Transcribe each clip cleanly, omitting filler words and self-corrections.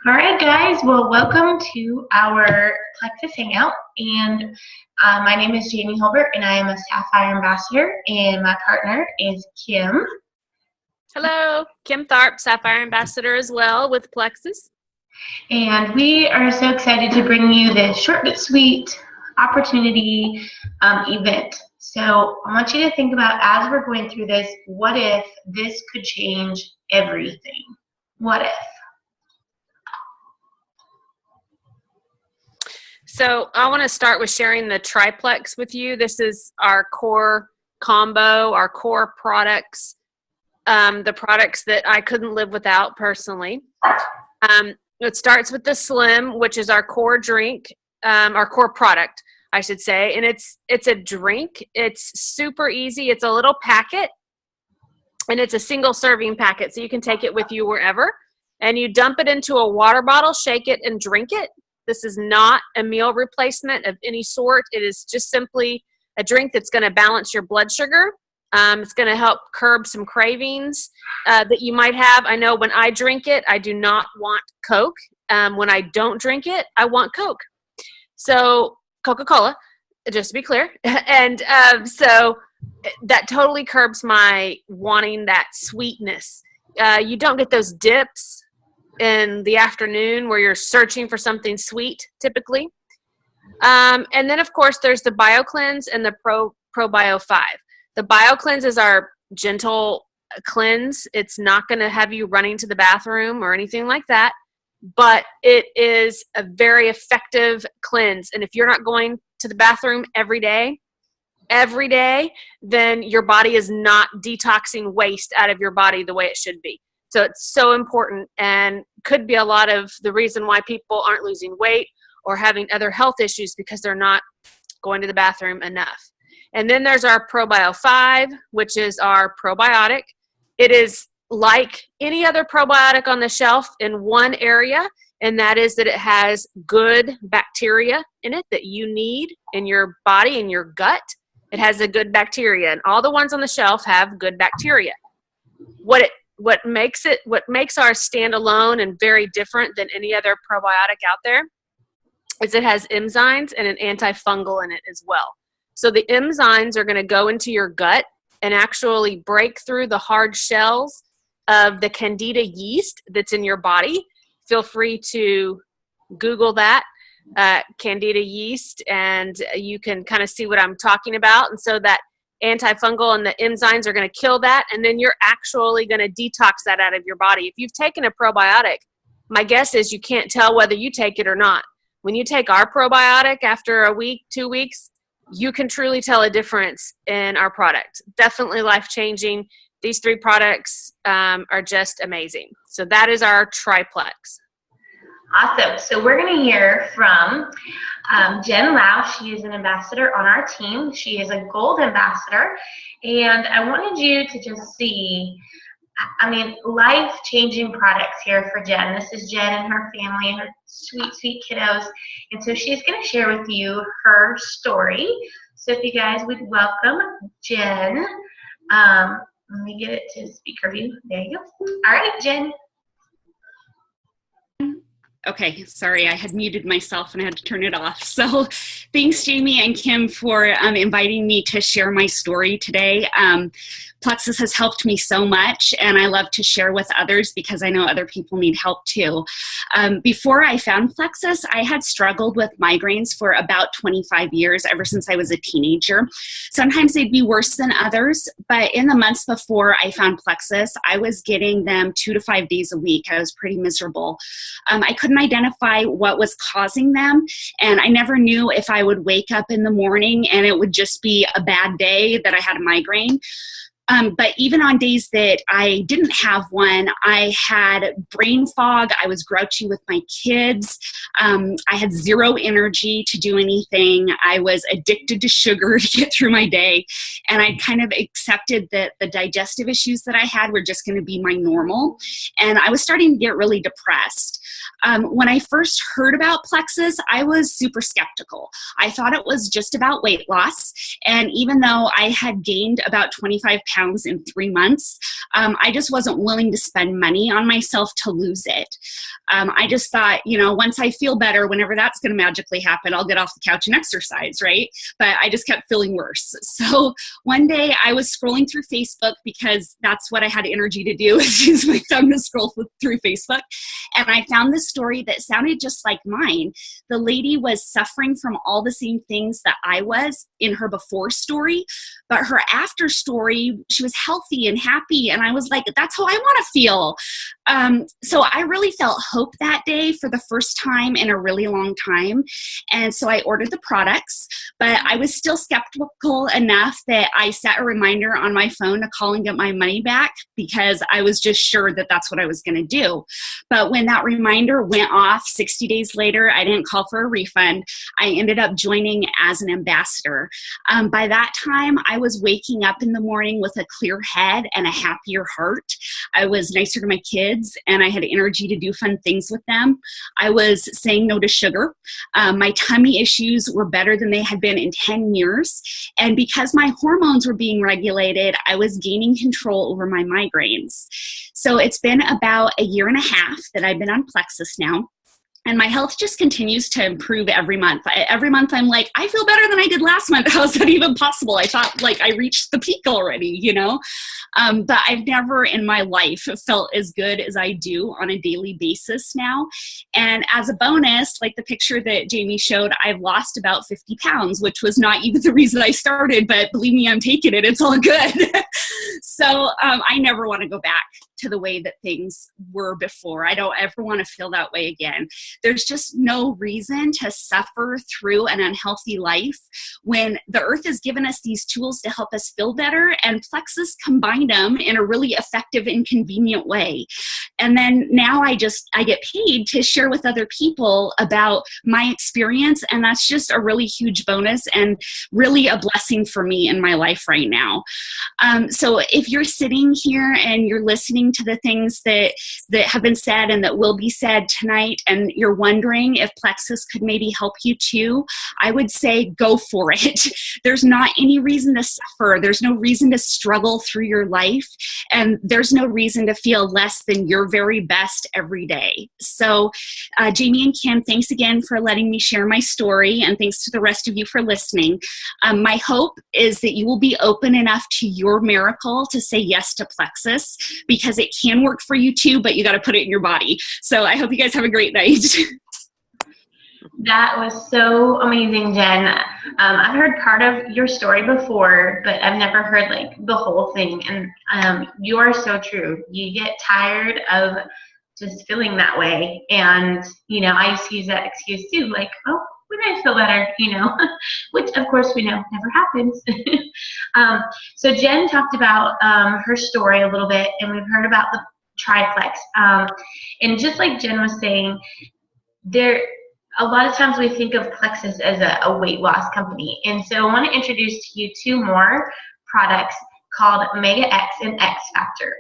All right, guys. Well, welcome to our Plexus Hangout. And my name is Jamie Hilbert, and I am a Sapphire Ambassador. And my partner is Kim. Hello, Kim Tharp, Sapphire Ambassador as well with Plexus. And we are so excited to bring you this short but sweet opportunity event. So I want you to think about, as we're going through this, what if this could change everything? What if? So I want to start with sharing the triplex with you. This is our core combo, our core products, the products that I couldn't live without personally. It starts with the Slim, which is our core drink, our core product, I should say. And it's a drink. It's super easy. It's a little packet, and it's a single serving packet. So you can take it with you wherever. And you dump it into a water bottle, shake it, and drink it. This is not a meal replacement of any sort. It is just simply a drink that's going to balance your blood sugar. It's going to help curb some cravings that you might have. I know when I drink it, I do not want Coke. When I don't drink it, I want Coke. So Coca-Cola, just to be clear. And so that totally curbs my wanting that sweetness. You don't get those dips in the afternoon where you're searching for something sweet typically. And then of course there's the BioCleanse and the ProBio 5. The BioCleanse is our gentle cleanse. It's not going to have you running to the bathroom or anything like that, but it is a very effective cleanse. And if you're not going to the bathroom every day, then your body is not detoxing waste out of your body the way it should be. So it's so important, and could be a lot of the reason why people aren't losing weight or having other health issues, because they're not going to the bathroom enough. And then there's our ProBio 5, which is our probiotic. It is like any other probiotic on the shelf in one area, and that is that it has good bacteria in it that you need in your body, in your gut. It has a good bacteria, and all the ones on the shelf have good bacteria. What makes our standalone and very different than any other probiotic out there is it has enzymes and an antifungal in it as well. So the enzymes are going to go into your gut and actually break through the hard shells of the Candida yeast that's in your body. Feel free to Google that, Candida yeast, and you can kind of see what I'm talking about. And so that antifungal and the enzymes are going to kill that, and then you're actually going to detox that out of your body. If you've taken a probiotic, my guess is you can't tell whether you take it or not. When you take our probiotic after a week, 2 weeks, you can truly tell a difference in our product. Definitely life-changing. These 3 products are just amazing. So that is our triplex. Awesome. So we're going to hear from Jen Lau. She is an ambassador on our team. She is a gold ambassador. And I wanted you to just see, life-changing products here for Jen. This is Jen and her family and her sweet, sweet kiddos. And so she's going to share with you her story. So if you guys would welcome Jen. Let me get it to speaker view. There you go. All right, Jen. Okay, sorry, I had muted myself and I had to turn it off. So thanks, Jamie and Kim, for inviting me to share my story today. Plexus has helped me so much, and I love to share with others because I know other people need help too. Before I found Plexus, I had struggled with migraines for about 25 years, ever since I was a teenager. Sometimes they'd be worse than others, but in the months before I found Plexus, I was getting them 2 to 5 days a week. I was pretty miserable. I couldn't identify what was causing them, and I never knew if I would wake up in the morning and it would just be a bad day that I had a migraine. But even on days that I didn't have one, I had brain fog. I was grouchy with my kids. I had zero energy to do anything. I was addicted to sugar to get through my day. And I kind of accepted that the digestive issues that I had were just going to be my normal. And I was starting to get really depressed. When I first heard about Plexus, I was super skeptical. I thought it was just about weight loss. And even though I had gained about 25 pounds in 3 months, I just wasn't willing to spend money on myself to lose it. I just thought, once I feel better, whenever that's going to magically happen, I'll get off the couch and exercise, right? But I just kept feeling worse. So one day I was scrolling through Facebook because that's what I had energy to do, is use my thumb to scroll through Facebook. And I found this story that sounded just like mine. The lady was suffering from all the same things that I was in her before story, but her after story, she was healthy and happy. And I was like, that's how I want to feel. So I really felt hope that day for the first time in a really long time. And so I ordered the products, but I was still skeptical enough that I set a reminder on my phone to call and get my money back, because I was just sure that that's what I was going to do. But when that reminder went off 60 days later, I didn't call for a refund. I ended up joining as an ambassador. By that time, I was waking up in the morning with a clear head and a happier heart. I was nicer to my kids, and I had energy to do fun things with them. I was saying no to sugar. My tummy issues were better than they had been in 10 years. And because my hormones were being regulated, I was gaining control over my migraines. So it's been about a year and a half that I've been on Plexus now. And my health just continues to improve every month. Every month I'm like, I feel better than I did last month. How is that even possible? I thought like I reached the peak already, But I've never in my life felt as good as I do on a daily basis now. And as a bonus, like the picture that Jamie showed, I've lost about 50 pounds, which was not even the reason I started, but believe me, I'm taking it. It's all good. So I never want to go back to the way that things were before. I don't ever want to feel that way again. There's just no reason to suffer through an unhealthy life when the earth has given us these tools to help us feel better, and Plexus combined them in a really effective and convenient way. And then now I get paid to share with other people about my experience, and that's just a really huge bonus and really a blessing for me in my life right now. So if you're sitting here and you're listening to the things that have been said and that will be said tonight, and you're wondering if Plexus could maybe help you too, I would say go for it. There's not any reason to suffer. There's no reason to struggle through your life, and there's no reason to feel less than your very best every day. So Jamie and Kim, thanks again for letting me share my story, and thanks to the rest of you for listening. My hope is that you will be open enough to your miracle to say yes to Plexus, because it can work for you too, but you got to put it in your body. So I hope you guys have a great night. That was so amazing, Jen. I've heard part of your story before, but I've never heard like the whole thing. And you are so true. You get tired of just feeling that way. And, I used to use that excuse too, like, oh, when I feel better, which of course we know never happens. So Jen talked about her story a little bit, and we've heard about the triplex. And just like Jen was saying, a lot of times we think of Plexus as a weight loss company. And so I want to introduce to you 2 more products called Omega X and X Factor.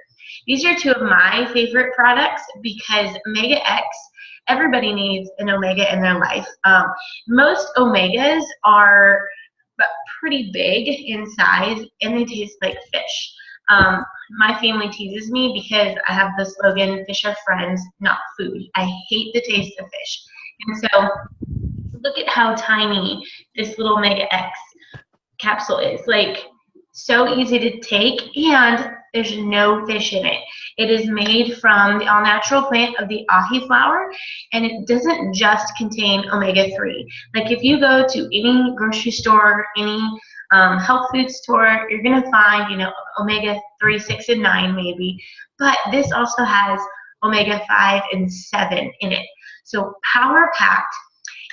These are 2 of my favorite products because Omega X, everybody needs an omega in their life. Most omegas are pretty big in size, and they taste like fish. My family teases me because I have the slogan, fish are friends, not food. I hate the taste of fish. And so look at how tiny this little Omega X capsule is. Like, so easy to take, and there's no fish in it. It is made from the all-natural plant of the ahi flower, and it doesn't just contain omega-3. Like, if you go to any grocery store, any health food store, you're going to find, omega-3, 6, and 9 maybe. But this also has omega-5 and 7 in it. So power-packed.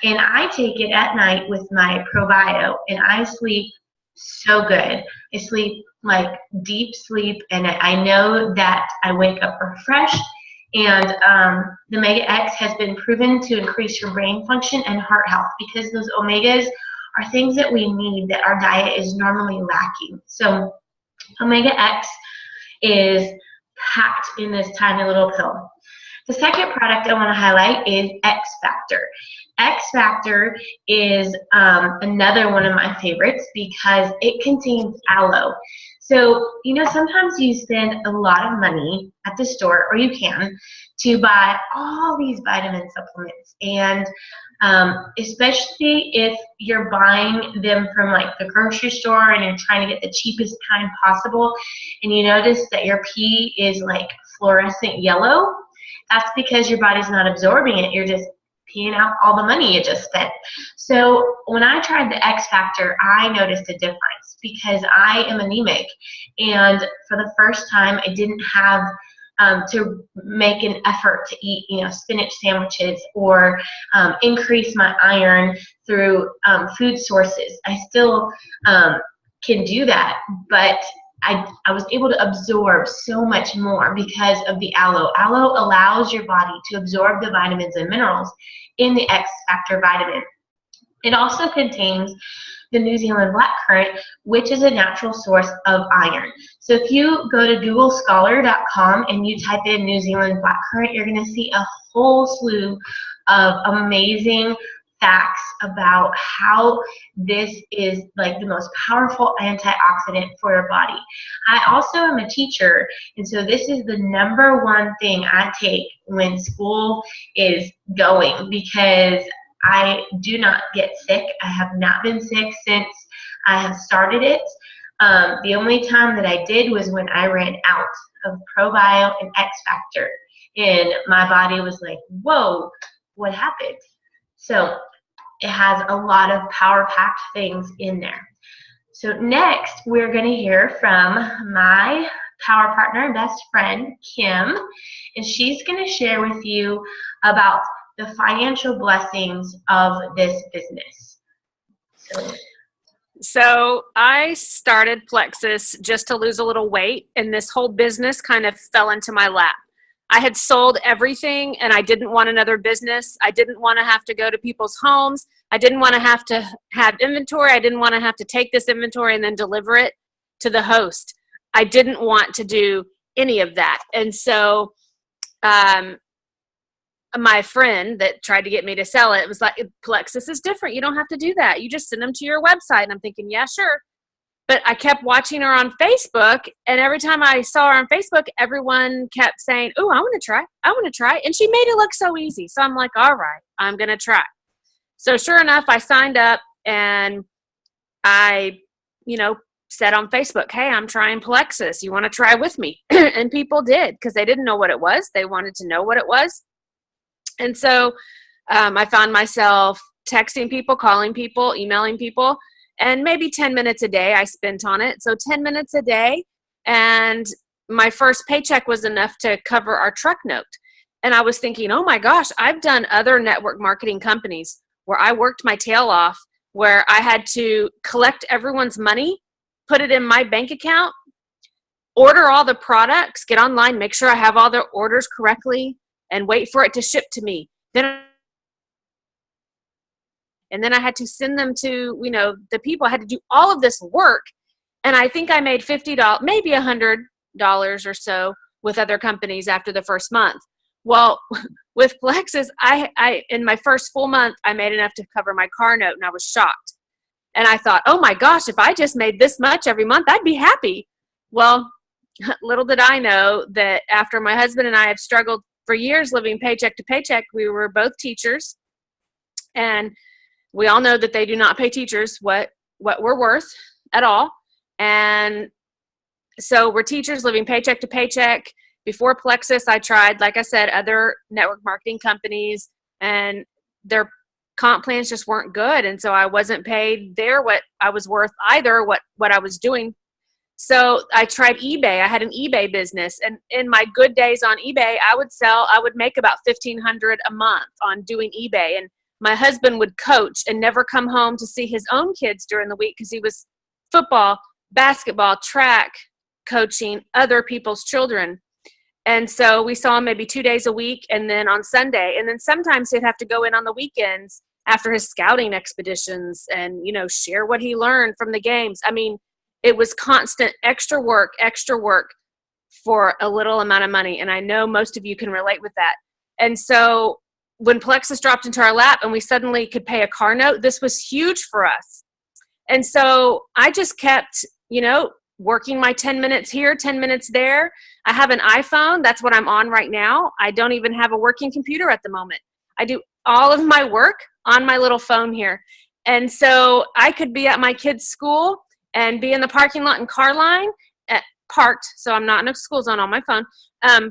And I take it at night with my ProBio, and I sleep so good. I sleep like deep sleep, and I know that I wake up refreshed. And the Omega X has been proven to increase your brain function and heart health, because those omegas are things that we need that our diet is normally lacking. So Omega X is packed in this tiny little pill. The second product I want to highlight is X Factor. X Factor is another one of my favorites because it contains aloe. So, sometimes you spend a lot of money at the store, or you can, to buy all these vitamin supplements. And especially if you're buying them from like the grocery store and you're trying to get the cheapest kind possible, and you notice that your pee is like fluorescent yellow, that's because your body's not absorbing it. You're just peeing out all the money you just spent. So when I tried the X Factor, I noticed a difference because I am anemic. And for the first time, I didn't have to make an effort to eat, spinach sandwiches or increase my iron through food sources. I still can do that, but I was able to absorb so much more because of the aloe. Aloe allows your body to absorb the vitamins and minerals in the X Factor vitamin. It also contains the New Zealand blackcurrant, which is a natural source of iron. So if you go to googlescholar.com and you type in New Zealand blackcurrant, you're going to see a whole slew of amazing facts about how this is like the most powerful antioxidant for your body. I also am a teacher, and so this is the number one thing I take when school is going because I do not get sick. I have not been sick since I have started it. The only time that I did was when I ran out of ProBio and X Factor, and my body was like, whoa, what happened? So it has a lot of power-packed things in there. So next, we're going to hear from my power partner and best friend, Kim, and she's going to share with you about the financial blessings of this business. So I started Plexus just to lose a little weight, and this whole business kind of fell into my lap. I had sold everything, and I didn't want another business. I didn't want to have to go to people's homes. I didn't want to have inventory. I didn't want to have to take this inventory and then deliver it to the host. I didn't want to do any of that. And so my friend that tried to get me to sell it was like, Plexus is different. You don't have to do that. You just send them to your website. And I'm thinking, yeah, sure. But I kept watching her on Facebook, and every time I saw her on Facebook, everyone kept saying, oh, I want to try. I want to try. And she made it look so easy. So I'm like, all right, I'm going to try. So sure enough, I signed up, and I, said on Facebook, hey, I'm trying Plexus. You want to try with me? And people did because they didn't know what it was. They wanted to know what it was. And so I found myself texting people, calling people, emailing people. And maybe 10 minutes a day I spent on it. So 10 minutes a day. And my first paycheck was enough to cover our truck note. And I was thinking, oh my gosh, I've done other network marketing companies where I worked my tail off, where I had to collect everyone's money, put it in my bank account, order all the products, get online, make sure I have all the orders correctly, and wait for it to ship to me. And then I had to send them to, the people. I had to do all of this work. And I think I made $50, maybe $100 or so with other companies after the first month. Well, with Plexus, I in my first full month, I made enough to cover my car note, and I was shocked. And I thought, oh my gosh, if I just made this much every month, I'd be happy. Well, little did I know that after my husband and I had struggled for years living paycheck to paycheck, we were both teachers. And we all know that they do not pay teachers what we're worth at all. And so we're teachers living paycheck to paycheck. Before Plexus, I tried, like I said, other network marketing companies, and their comp plans just weren't good. And so I wasn't paid there what I was worth either, what I was doing. So I tried eBay. I had an eBay business, and in my good days on eBay, I would make about $1,500 a month on doing eBay. And my husband would coach and never come home to see his own kids during the week because he was football, basketball, track, coaching other people's children. And so we saw him maybe 2 days a week, and then on Sunday. And then sometimes he'd have to go in on the weekends after his scouting expeditions and, share what he learned from the games. I mean, it was constant extra work for a little amount of money. And I know most of you can relate with that. And so when Plexus dropped into our lap and we suddenly could pay a car note, this was huge for us. And so I just kept, working my 10 minutes here, 10 minutes there. I have an iPhone. That's what I'm on right now. I don't even have a working computer at the moment. I do all of my work on my little phone here. And so I could be at my kids' school and be in the parking lot and car line parked. So I'm not in a school zone on my phone,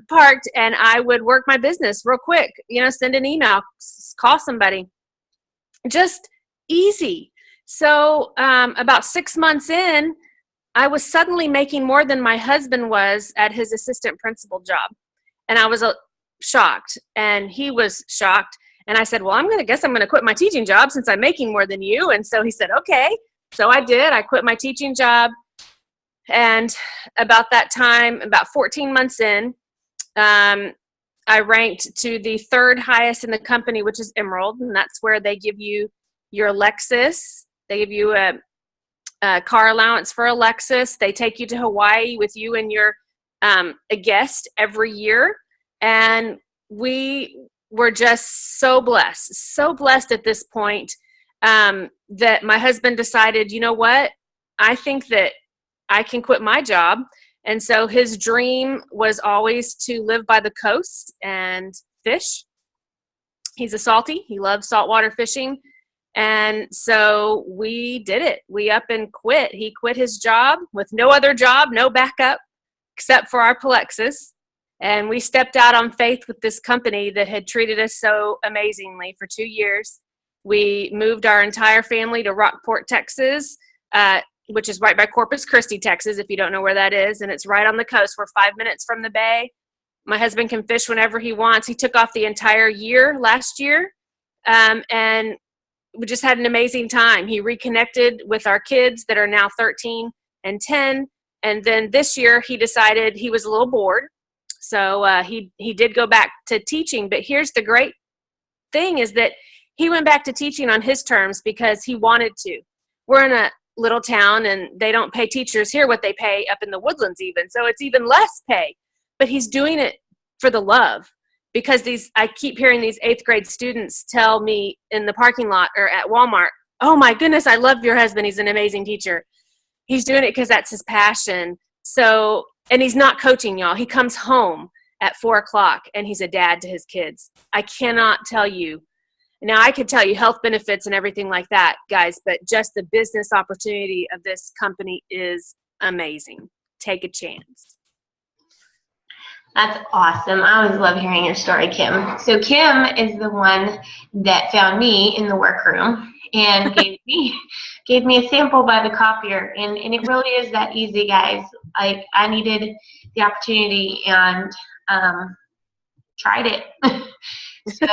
parked, and I would work my business real quick, send an email, call somebody, just easy. So about 6 months in, I was suddenly making more than my husband was at his assistant principal job. And I was shocked, and he was shocked. And I said, well, I'm going to quit my teaching job since I'm making more than you. And so he said, okay. So I did. I quit my teaching job. And about that time, about 14 months in, I ranked to the third highest in the company, which is Emerald. And that's where they give you your Lexus. They give you a car allowance for a Lexus. They take you to Hawaii with you and your a guest every year. And we were just so blessed at this point that my husband decided, you know what, I think that I can quit my job. And so his dream was always to live by the coast and fish. He's a salty. He loves saltwater fishing. And so we did it. We up and quit. He quit his job with no other job, no backup, except for our Plexus. And we stepped out on faith with this company that had treated us so amazingly for 2 years. We moved our entire family to Rockport, Texas, which is right by Corpus Christi, Texas, if you don't know where that is. And it's right on the coast. We're 5 minutes from the bay. My husband can fish whenever he wants. He took off the entire year last year. And we just had an amazing time. He reconnected with our kids that are now 13 and 10. And then this year he decided he was a little bored. So he did go back to teaching. But here's the great thing is that he went back to teaching on his terms because he wanted to. We're in a little town and they don't pay teachers here what they pay up in the woodlands even. So it's even less pay. But he's doing it for the love. Because I keep hearing these 8th grade students tell me in the parking lot or at Walmart, oh my goodness, I love your husband. He's an amazing teacher. He's doing it because that's his passion. So, and he's not coaching, y'all. He comes home at 4:00 and he's a dad to his kids. I cannot tell you. Now I could tell you health benefits and everything like that, guys, but just the business opportunity of this company is amazing. Take a chance. That's awesome. I always love hearing your story, Kim. So Kim is the one that found me in the workroom and gave me a sample by the copier. And it really is that easy, guys. I needed the opportunity and tried it. So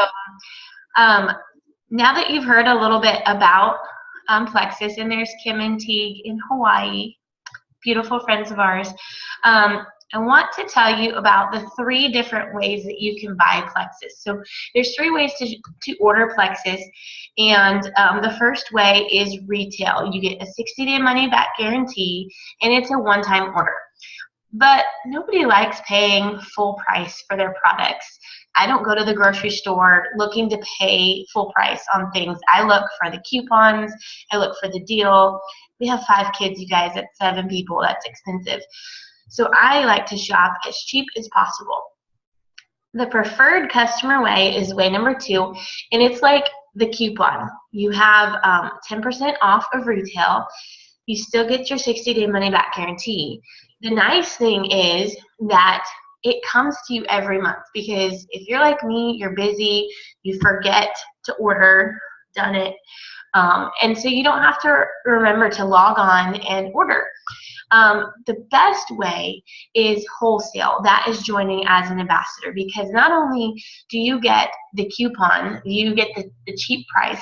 now that you've heard a little bit about Plexus, and there's Kim and Teague in Hawaii, beautiful friends of ours, I want to tell you about the 3 different ways that you can buy Plexus. So there's 3 ways to order Plexus, and the first way is retail. You get a 60-day money-back guarantee, and it's a one-time order. But nobody likes paying full price for their products. I don't go to the grocery store looking to pay full price on things. I look for the coupons. I look for the deal. We have 5 kids, you guys. That's 7 people. That's expensive. So I like to shop as cheap as possible. The preferred customer way is way number 2, and it's like the coupon. You have 10% off of retail. You still get your 60-day money-back guarantee. The nice thing is that it comes to you every month, because if you're like me, you're busy, you forget to order, done it, and so you don't have to remember to log on and order. The best way is wholesale. That is joining as an ambassador, because not only do you get the coupon, you get the cheap price,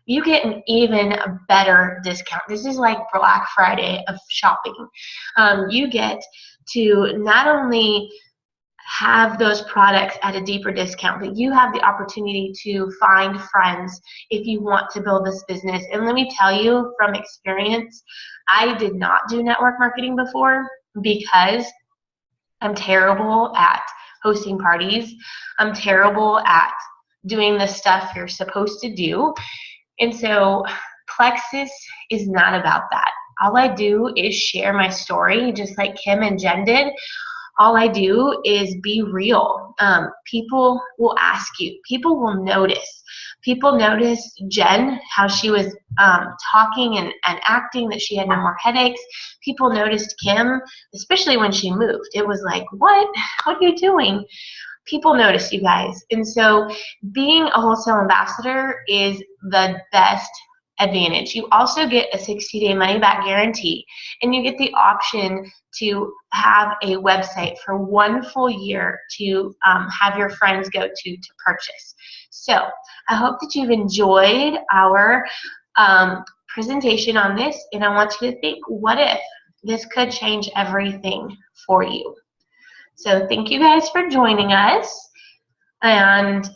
you get an even better discount. This is like Black Friday of shopping. You get to not only have those products at a deeper discount, but you have the opportunity to find friends if you want to build this business. And let me tell you from experience, I did not do network marketing before because I'm terrible at hosting parties. I'm terrible at doing the stuff you're supposed to do. And so Plexus is not about that. All I do is share my story, just like Kim and Jen did. All I do is be real. People will ask you. People will notice. People noticed Jen, how she was talking and acting, that she had no more headaches. People noticed Kim, especially when she moved. It was like, what are you doing? People notice, you guys. And so being a wholesale ambassador is the best advantage. You also get a 60-day money-back guarantee, and you get the option to have a website for 1 full year to have your friends go to purchase. So I hope that you've enjoyed our presentation on this, and I want you to think, what if this could change everything for you? So thank you guys for joining us, and